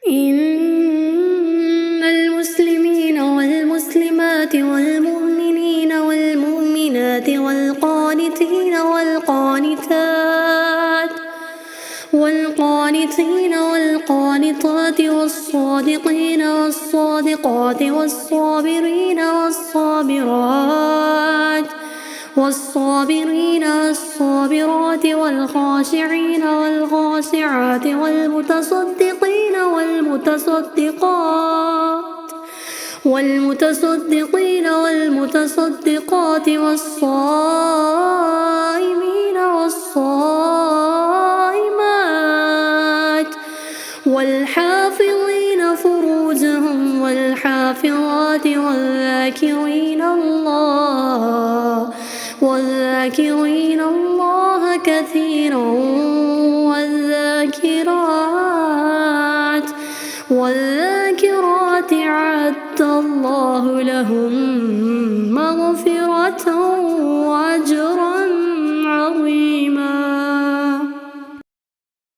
إن المسلمين والمسلمات والمؤمنين والمؤمنات والقانتين والقانطات والصادقين والصادقات والصابرين والصابرات والخاشعين والخاشعات والمتصدقين والمتصدقات والصائمين والصائمات والحافظين فروجهم والحافظات والذاكرين الله كثيرا والذاكرات أعد الله لهم